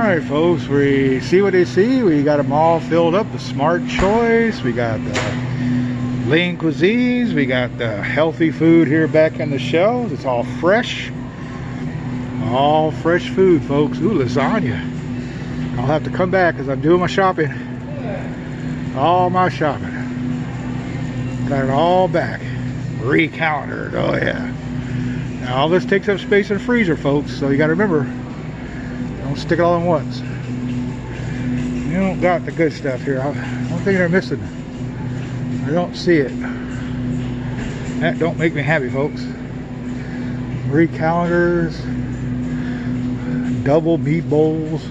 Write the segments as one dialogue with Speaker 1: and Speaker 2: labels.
Speaker 1: Alright folks, we see what they see. We got them all filled up. The Smart Choice, we got the lean cuisines, we got the healthy food here back on the shelves. It's all fresh. All fresh food, folks. Ooh, lasagna. I'll have to come back because I'm doing my shopping. All my shopping. Got it all back. Recalendared. Oh yeah. Now all this takes up space in the freezer, folks, so you got to remember, don't stick it all in once. You don't got the good stuff here. I don't think they're missing. I don't see it. That don't make me happy, folks. Recalendars, double meat bowls,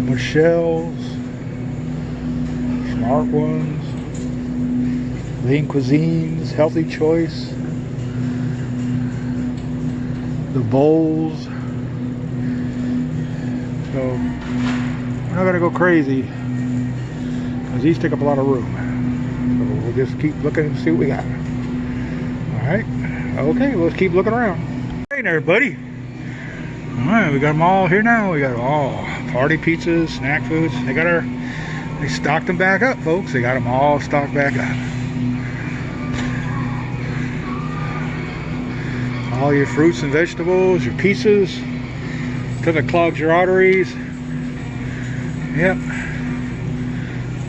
Speaker 1: Michelle's, Smart Ones, lean cuisines, healthy choice, the bowls. So we're not gonna go crazy because these take up a lot of room. So we'll just keep looking and see what we got. Alright, okay, let's keep looking around. Hey there, buddy. Alright, we got them all here now. We got them all. Party pizzas, snack foods. They stocked them back up, folks. They got them all stocked back up. All your fruits and vegetables, your pizzas, till it clogs your arteries. Yep.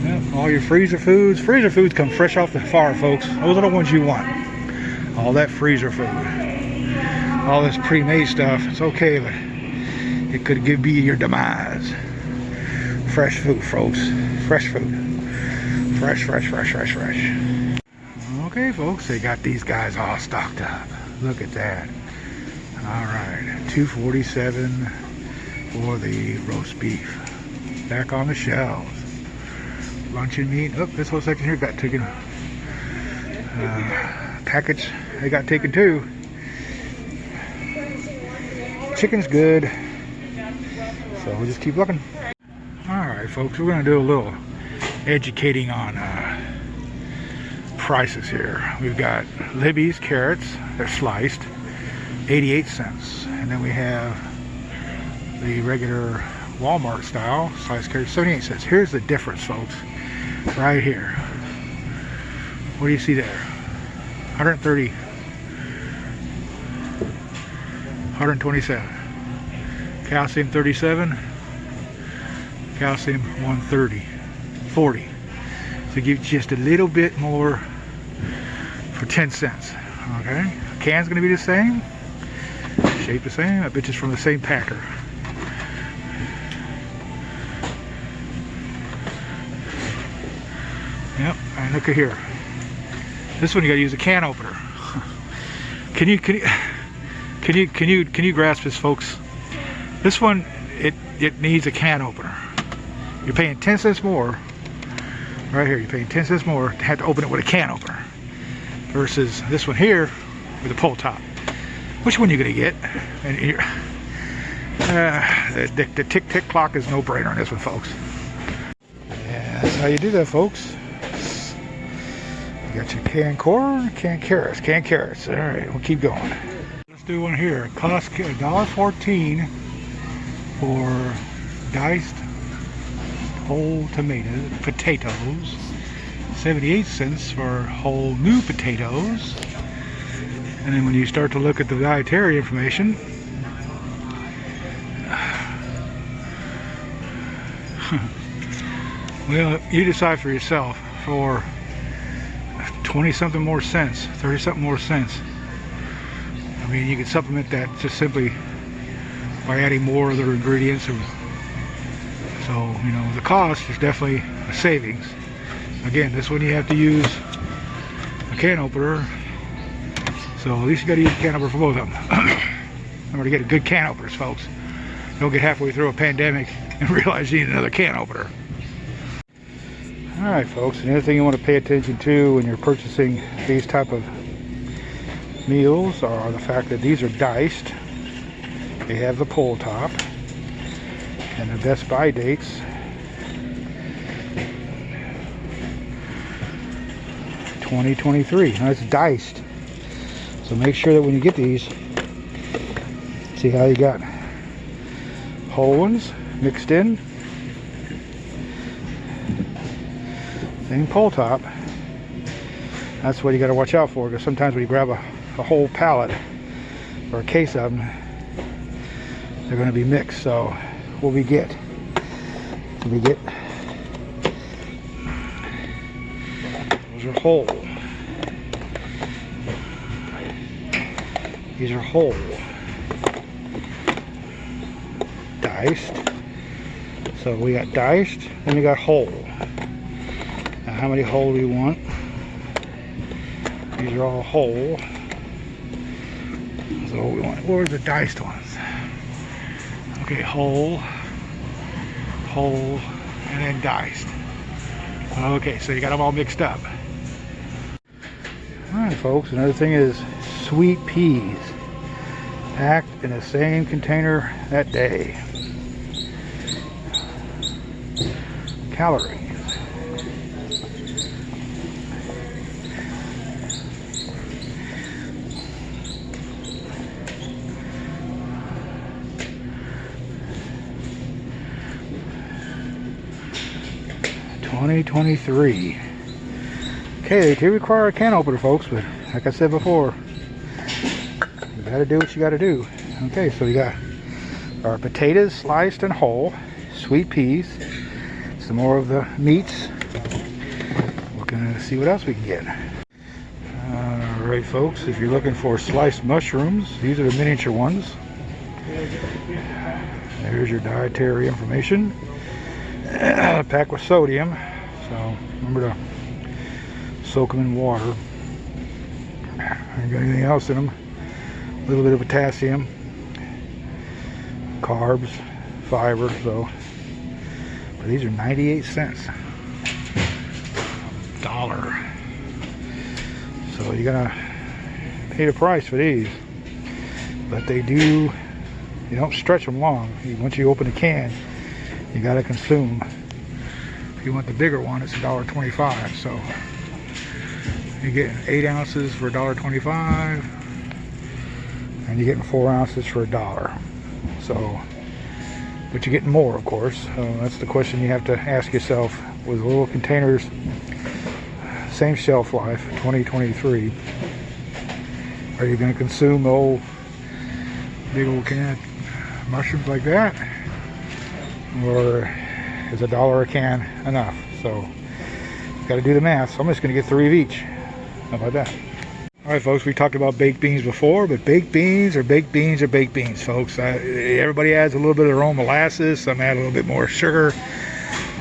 Speaker 1: Yep. All your freezer foods. Freezer foods come fresh off the farm, folks. Those are the ones you want. All that freezer food. All this pre-made stuff. It's okay, but it could be your demise. Fresh food, folks. Fresh food. Fresh, fresh, fresh, fresh, fresh. Okay, folks. They got these guys all stocked up. Look at that. Alright, $2.47 for the roast beef. Back on the shelves. Luncheon meat. Oh, this whole section here got taken. Package, they got taken too. Chicken's good. So we'll just keep looking. Alright, folks, we're going to do a little educating on prices here. We've got Libby's carrots. They're sliced. 88 cents. And then we have the regular Walmart style sliced carrots, 78 cents. Here's the difference, folks. Right here. What do you see there? 130. 127. Calcium 37. Calcium 130. 40. So give just a little bit more for 10 cents. Okay? Can's gonna be the same. Shape the same. I bet it's from the same packer. Yep, and look at here. This one you gotta use a can opener. Can you grasp this, folks? This one it needs a can opener. You're paying 10 cents more. Right here, you're paying 10 cents more to have to open it with a can opener. Versus this one here with a pull top. Which one are you gonna get? And the tick-tick clock is no brainer on this one, folks. Yeah, that's how you do that, folks. You got your canned corn, canned carrots, canned carrots. All right, we'll keep going. Let's do one here. It costs $1.14 for diced whole potatoes. 78 cents for whole new potatoes. And then when you start to look at the dietary information, well, you decide for yourself. For 20 something more cents, 30 something more cents, I mean, you can supplement that just simply by adding more other ingredients. So, you know, the cost is definitely a savings. Again, this one you have to use a can opener. So at least you got to use a can opener for both of them. Remember to get a good can openers, folks. Don't get halfway through a pandemic and realize you need another can opener. Alright, folks, another thing you want to pay attention to when you're purchasing these type of meals are the fact that these are diced. They have the pull top. And the best buy dates. 2023. Now it's diced. So make sure that when you get these, see how you got whole ones mixed in. Same pull top. That's what you got to watch out for, because sometimes when you grab a whole pallet or a case of them, they're going to be mixed. So what we get? Those are whole. These are whole. Diced. So we got diced, then we got whole. Now how many whole do we want? These are all whole. So we want, where's the diced ones? Okay, whole, and then diced. Okay, so you got them all mixed up. Alright folks, another thing is sweet peas. Packed in the same container that day. Calories. $20.23. Okay, they do require a can opener, folks, but like I said before, you gotta do what you gotta do. Okay, so we got our potatoes sliced and whole, sweet peas, some more of the meats. We're gonna see what else we can get. Alright folks, if you're looking for sliced mushrooms, these are the miniature ones. There's your dietary information. Packed with sodium, so remember to soak them in water. Ain't got anything else in them. A little bit of potassium, carbs, fiber. So, but these are 98 cents. $1. So you're gonna pay the price for these, but they do. You don't stretch them long. Once you open a can, you gotta consume. If you want the bigger one, it's $1.25. So you're getting 8 ounces for $1.25, and you're getting 4 ounces for $1. So, but you're getting more, of course. That's the question you have to ask yourself. With little containers, same shelf life, 2023. Are you going to consume the old big old can of mushrooms like that? Or is $1 a can enough? So got to do the math. So I'm just going to get 3 of each. How about that? Alright folks, we talked about baked beans before, but baked beans are baked beans are baked beans, folks. Everybody adds a little bit of their own molasses. Some add a little bit more sugar.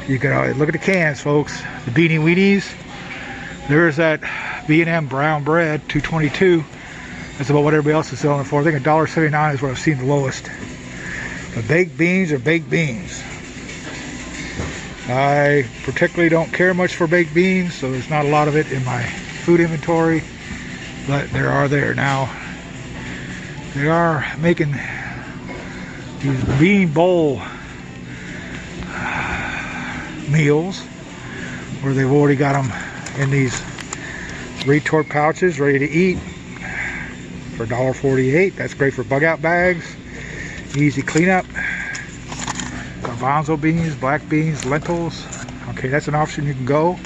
Speaker 1: You can look at the cans, folks. The Beanie Weenies. There's that B&M brown bread, $2.22. That's about what everybody else is selling it for. I think $1.79 is what I've seen the lowest. But baked beans are baked beans. I particularly don't care much for baked beans, so there's not a lot of it in my food inventory, but there are there now. They are making these bean bowl meals where they've already got them in these retort pouches ready to eat for $1.48. That's great for bug out bags, easy cleanup. Garbanzo beans, black beans, lentils. Okay, that's an option you can go.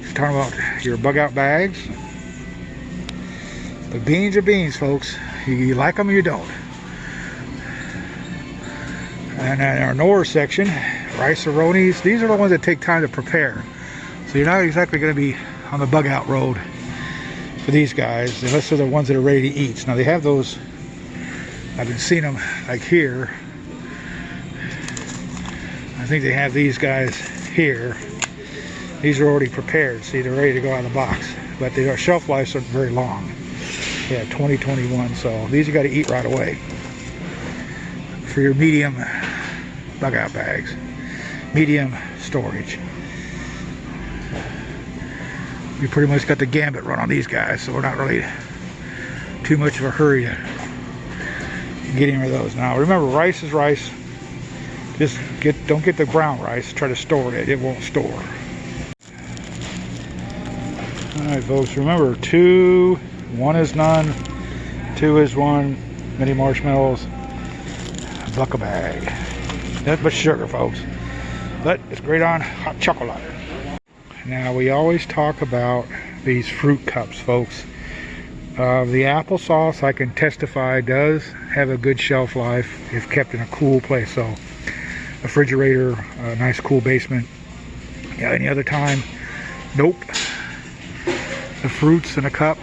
Speaker 1: You're talking about your bug out bags. But beans are beans, folks. You like them or you don't. And in our Nor section, rice-a-ronis. These are the ones that take time to prepare. So you're not exactly going to be on the bug out road for these guys, unless they're the ones that are ready to eat. Now they have those, I've been seeing them like here. I think they have these guys here. These are already prepared. See, they're ready to go out of the box. But their shelf lives aren't very long. Yeah, 2021. So these you got to eat right away. For your medium bug out bags. Medium storage. We pretty much got the gambit run on these guys, so we're not really too much of a hurry to getting rid of those. Now remember, rice is rice. Just don't get the brown rice. Try to store it. It won't store. Alright folks, remember 2, 1 is none, 2 is 1, mini marshmallows, $1 a bag. Nothing but sugar, folks. But it's great on hot chocolate. Now, we always talk about these fruit cups, folks. The applesauce, I can testify, does have a good shelf life if kept in a cool place. So, a refrigerator, a nice cool basement. Yeah, any other time, nope. The fruits in a cup,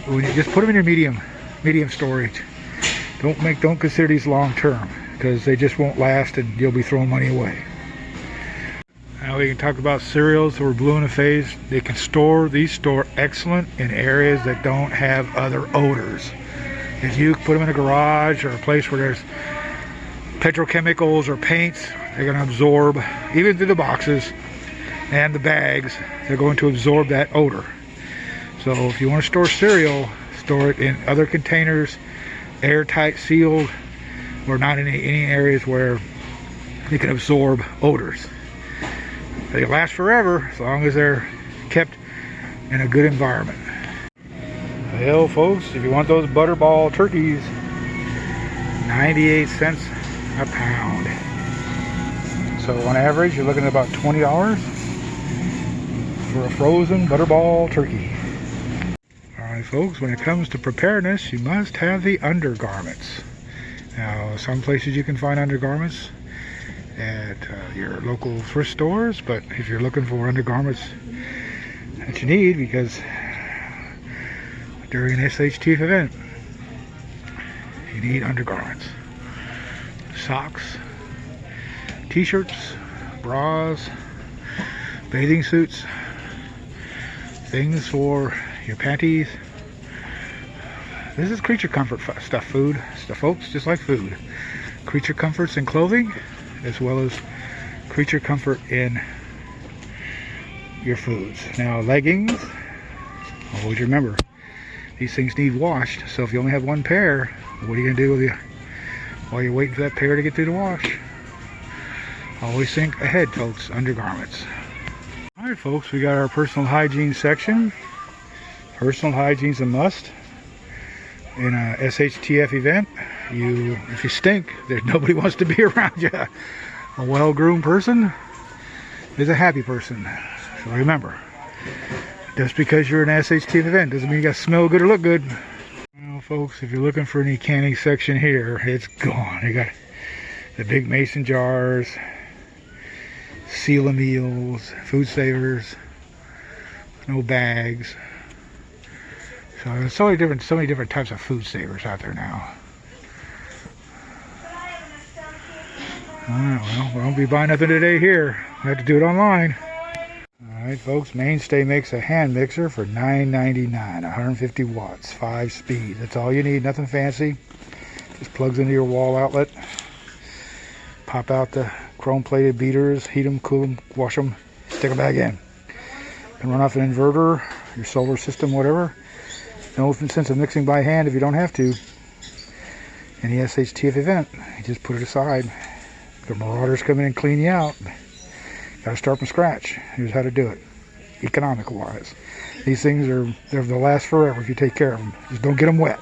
Speaker 1: when you just put them in your medium storage. Don't consider these long term, because they just won't last and you'll be throwing money away. Now we can talk about cereals that we're blue in the face. These store excellent in areas that don't have other odors. If you put them in a garage or a place where there's petrochemicals or paints, they're going to absorb, even through the boxes and the bags, they're going to absorb that odor. So if you want to store cereal, store it in other containers, airtight, sealed, or not in any areas where they can absorb odors. They last forever as long as they're kept in a good environment. Well, folks, if you want those butterball turkeys, 98 cents a pound. So on average, you're looking at about $20 for a frozen butterball turkey. Alright, folks, when it comes to preparedness, you must have the undergarments. Now, some places you can find undergarments at your local thrift stores, but if you're looking for undergarments that you need, because during an SHTF event you need undergarments, socks, t-shirts, bras, bathing suits, things for your panties. This is creature comfort stuff, folks, just like food. Creature comforts in clothing, as well as creature comfort in your foods. Now, leggings, always remember, these things need washed. So if you only have one pair, what are you going to do with while you're waiting for that pair to get through the wash? Always think ahead, folks. Undergarments. Alright, folks, we got our personal hygiene section. Personal hygiene's a must in a SHTF event. If you stink, nobody wants to be around you. A well-groomed person is a happy person. So remember, just because you're in an SHTF event doesn't mean you got to smell good or look good. Well, folks, if you're looking for any canning section here, it's gone. You got the big mason jars, seal meals, food savers, no bags. So there's so many different types of food savers out there now. Alright, well, we won't be buying nothing today here. We have to do it online. Alright, folks, Mainstay makes a hand mixer for $9.99, 150 watts, 5 speeds. That's all you need, nothing fancy. Just plugs into your wall outlet. Pop out the chrome-plated beaters, heat them, cool them, wash them, stick them back in. And run off an inverter, your solar system, whatever. No sense of mixing by hand if you don't have to. Any SHTF event, you just put it aside. The marauders come in and clean you out. Got to start from scratch. Here's how to do it, economical wise. These things they'll last forever if you take care of them. Just don't get them wet.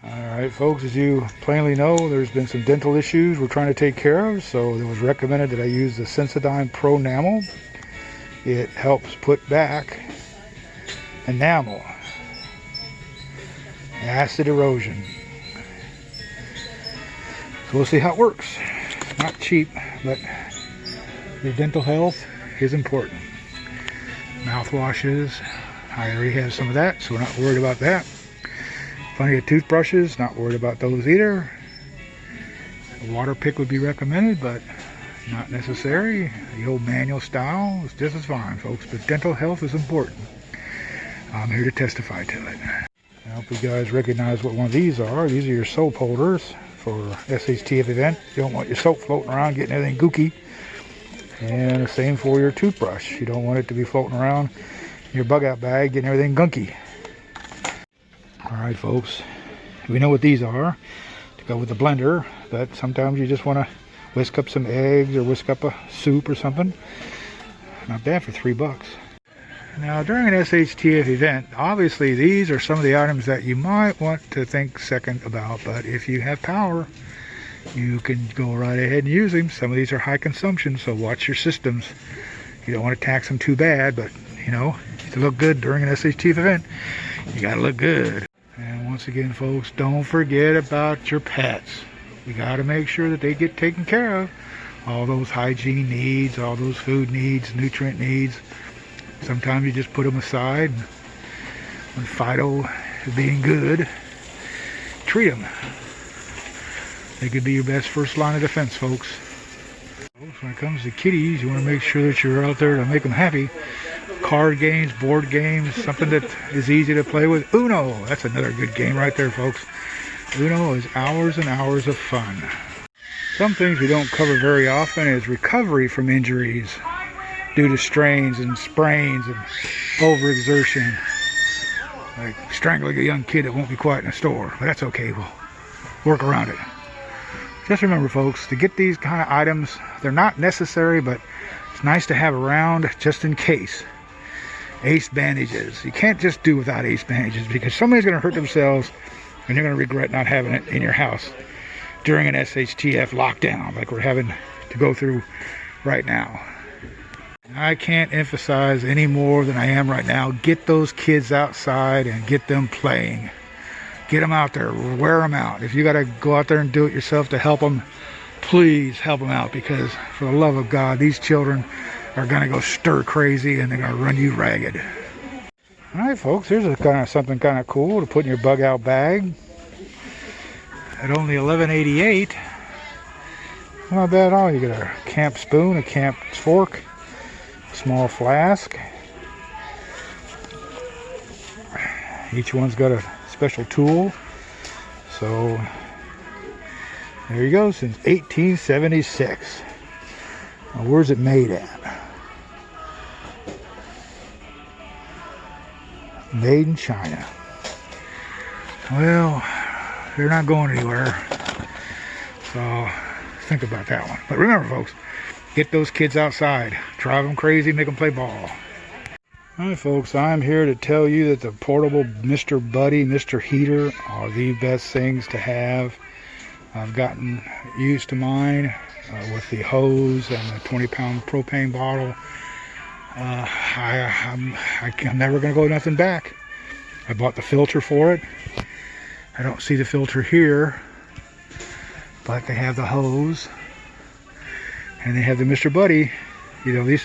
Speaker 1: Alright, folks, as you plainly know, there's been some dental issues we're trying to take care of, so it was recommended that I use the Sensodyne Pro Enamel. It helps put back enamel, acid erosion. So we'll see how it works. Not cheap, but your dental health is important. Mouthwashes, I already have some of that, so we're not worried about that. Plenty of toothbrushes, not worried about those either. A water pick would be recommended, but not necessary. The old manual style is just as fine, folks, but dental health is important. I'm here to testify to it. I hope you guys recognize what one of these are. These are your soap holders for SHTF event. You don't want your soap floating around getting everything gooky. And the same for your toothbrush. You don't want it to be floating around in your bug out bag getting everything gunky. Alright, folks, we know what these are to go with the blender, but sometimes you just want to whisk up some eggs or whisk up a soup or something. Not bad for $3. Now, during an SHTF event, obviously these are some of the items that you might want to think second about, but if you have power, you can go right ahead and use them. Some of these are high consumption, so watch your systems. You don't want to tax them too bad, but you know, to look good during an SHTF event, you gotta look good. And once again, folks, don't forget about your pets. You gotta make sure that they get taken care of. All those hygiene needs, all those food needs, nutrient needs. Sometimes you just put them aside. When Fido is being good, treat them. They could be your best first line of defense, folks. When it comes to kitties, you want to make sure that you're out there to make them happy. Card games, board games, something that is easy to play with. Uno, that's another good game right there, folks. Uno is hours and hours of fun. Some things we don't cover very often is recovery from injuries due to strains and sprains and overexertion. Like strangling a young kid that won't be quiet in a store. But that's okay, we'll work around it. Just remember, folks, to get these kind of items, they're not necessary, but it's nice to have around just in case. Ace bandages. You can't just do without ace bandages because somebody's going to hurt themselves and you're going to regret not having it in your house during an SHTF lockdown like we're having to go through right now. I can't emphasize any more than I am right now. Get those kids outside and get them playing. Get them out there. Wear them out. If you got to go out there and do it yourself to help them, please help them out, because for the love of God, these children are going to go stir crazy and they're going to run you ragged. All right, folks, here's something kind of cool to put in your bug out bag. At only $11.88. Not bad at all. You get a camp spoon, a camp fork, small flask. Each one's got a special tool. So there you go, since 1876. Now, where's it made at? Made in China. Well, they're not going anywhere. So think about that one. But remember, folks, get those kids outside. Drive them crazy, make them play ball. Alright, folks, I'm here to tell you that the portable Mr. Buddy, Mr. Heater are the best things to have. I've gotten used to mine with the hose and the 20-pound propane bottle. I'm never going to go nothing back. I bought the filter for it. I don't see the filter here, but they have the hose and they have the Mr. Buddy. You know, these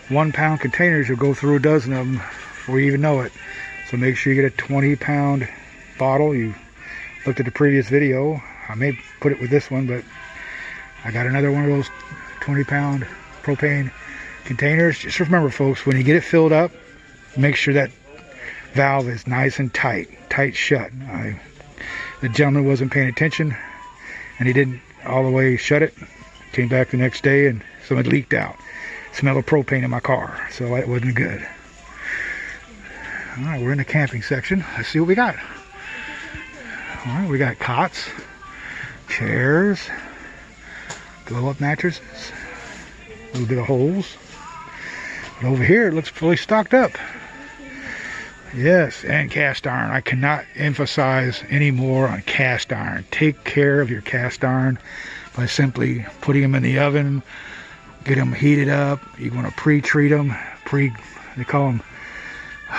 Speaker 1: 1-pound containers, you'll go through a dozen of them before you even know it. So make sure you get a 20-pound bottle. You looked at the previous video. I may put it with this one, but I got another one of those 20-pound propane containers. Just remember, folks, when you get it filled up, make sure that valve is nice and tight shut. The gentleman wasn't paying attention and he didn't all the way shut it. Came back the next day and some had leaked out. Smell of propane in my car, so that wasn't good. All right, we're in the camping section. Let's see what we got. All right, we got cots, chairs, blow-up mattresses, a little bit of holes. And over here, it looks fully stocked up. Yes, and cast iron. I cannot emphasize any more on cast iron. Take care of your cast iron by simply putting them in the oven. Get them heated up. You want to pre-treat them. They call them,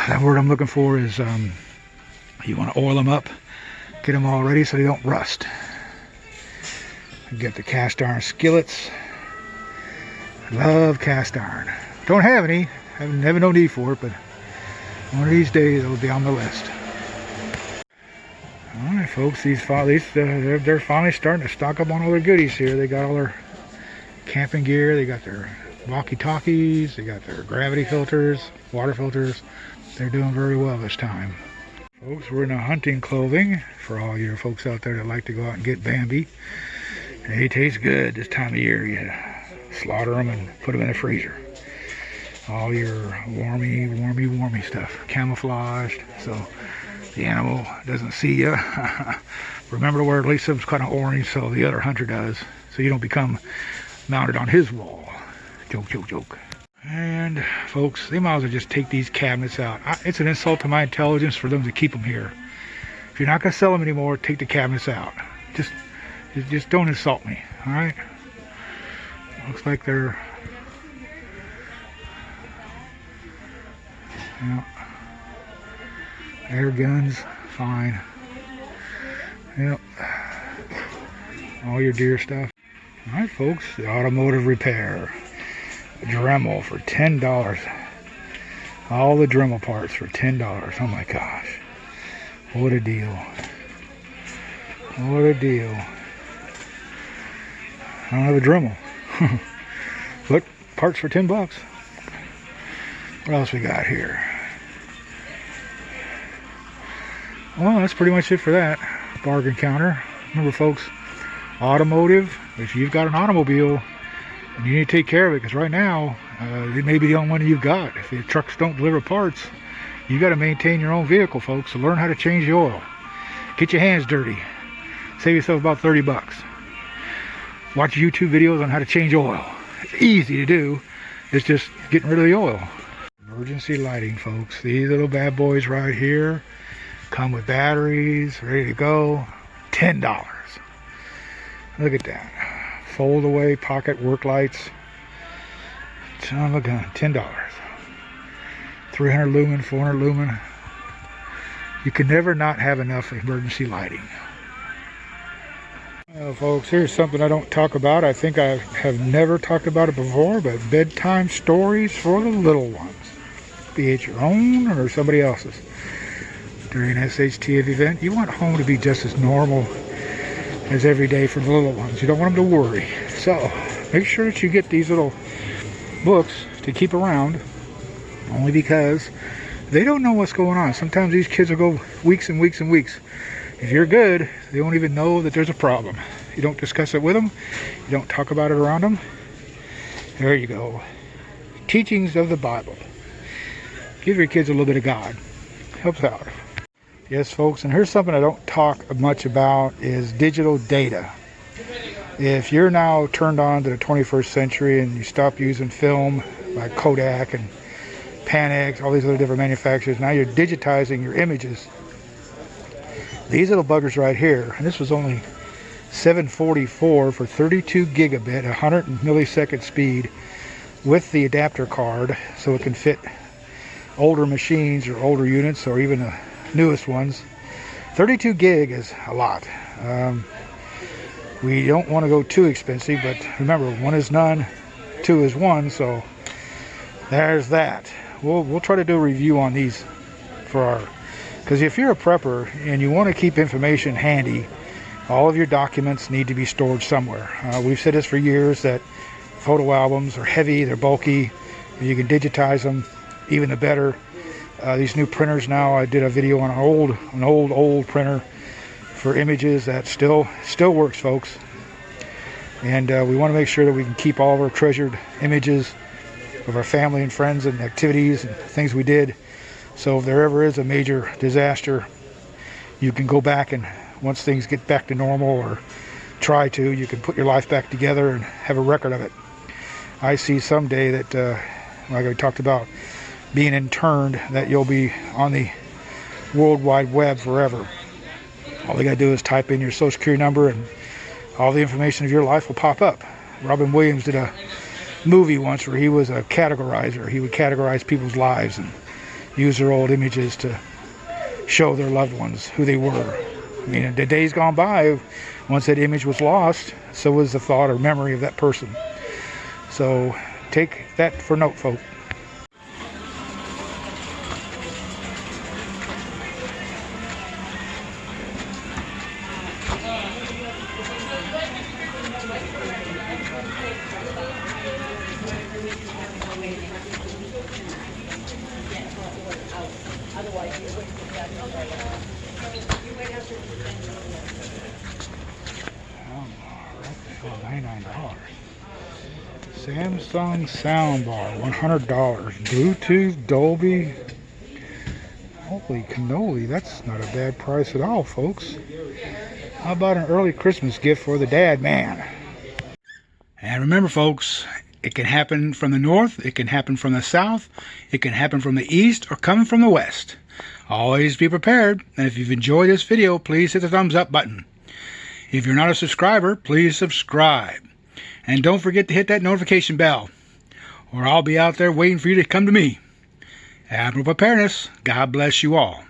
Speaker 1: that word I'm looking for is, you want to oil them up. Get them all ready so they don't rust. Get the cast iron skillets. Love cast iron. Don't have any. Have no need for it, but one of these days it'll be on the list. All right, folks. They're finally starting to stock up on all their goodies here. They got all their camping gear. They got their walkie-talkies. They got their gravity filters, water filters. They're doing very well this time. Folks, we're in a hunting clothing for all your folks out there that like to go out and get Bambi. They taste good this time of year. You slaughter them and put them in the freezer. All your warmy stuff, camouflaged, so the animal doesn't see you. Remember to wear at least some kind of orange so the other hunter does, so you don't become mounted on his wall. Joke. And folks, they might as well just take these cabinets out. It's an insult to my intelligence for them to keep them here. If you're not going to sell them anymore, take the cabinets out. Just Just don't insult me, alright? Looks like they're... Yeah. Air guns, fine. Yep. All your deer stuff. Alright folks, the automotive repair. A Dremel for $10. All the Dremel parts for $10. Oh my gosh. What a deal. What a deal. I don't have a Dremel. Look, parts for $10. What else we got here? Well, that's pretty much it for that bargain counter. Remember folks, automotive, if you've got an automobile and you need to take care of it, because right now it may be the only one you've got. If the trucks don't deliver parts, you got to maintain your own vehicle, folks. So learn how to change the oil. Get your hands dirty. Save yourself about $30. Watch YouTube videos on how to change oil. It's easy to do. It's just getting rid of the oil. Emergency lighting, folks. These little bad boys right here come with batteries, ready to go. $10. Look at that. Fold away pocket work lights. Son of a gun. $10. 300 lumen, 400 lumen. You can never not have enough emergency lighting. Well, folks, here's something I don't talk about. I think I have never talked about it before, but bedtime stories for the little ones. Be it your own or somebody else's. During an SHTF event, you want home to be just as normal as every day for the little ones. You don't want them to worry. So, make sure that you get these little books to keep around, only because they don't know what's going on. Sometimes these kids will go weeks and weeks and weeks. If you're good, they won't even know that there's a problem. You don't discuss it with them. You don't talk about it around them. There you go. Teachings of the Bible. Give your kids a little bit of God. Helps out. Yes, folks, and here's something I don't talk much about is digital data. If you're now turned on to the 21st century and you stop using film like Kodak and Panax, all these other different manufacturers, now you're digitizing your images. These little buggers right here, and this was only $744 for 32 gigabit, 100 millisecond speed with the adapter card, so it can fit older machines or older units or even the newest ones. 32 gig is a lot. We don't want to go too expensive, but remember, one is none, two is one, so there's that. We'll try to do a review on these for our, because if you're a prepper and you want to keep information handy, all of your documents need to be stored somewhere. We've said this for years, that photo albums are heavy, they're bulky. If you can digitize them, even the better. These new printers now, I did a video on an old printer for images that still works, folks. And we want to make sure that we can keep all of our treasured images of our family and friends and activities and things we did. So if there ever is a major disaster, you can go back, and once things get back to normal, or try to, you can put your life back together and have a record of it. I see someday that, like I talked about, being interned, that you'll be on the World Wide Web forever. All you gotta do is type in your social security number and all the information of your life will pop up. Robin Williams did a movie once where he was a categorizer. He would categorize people's lives and use their old images to show their loved ones who they were. I mean, the days gone by, once that image was lost, so was the thought or memory of that person. So take that for note, folks. $99. Samsung Soundbar, $100. Bluetooth, Dolby. Holy cannoli, that's not a bad price at all, folks. How about an early Christmas gift for the dad man? And remember, folks, it can happen from the north, it can happen from the south, it can happen from the east, or coming from the west. Always be prepared. And if you've enjoyed this video, please hit the thumbs up button. If you're not a subscriber, please subscribe. And don't forget to hit that notification bell, or I'll be out there waiting for you to come to me. Admiral Preparedness, God bless you all.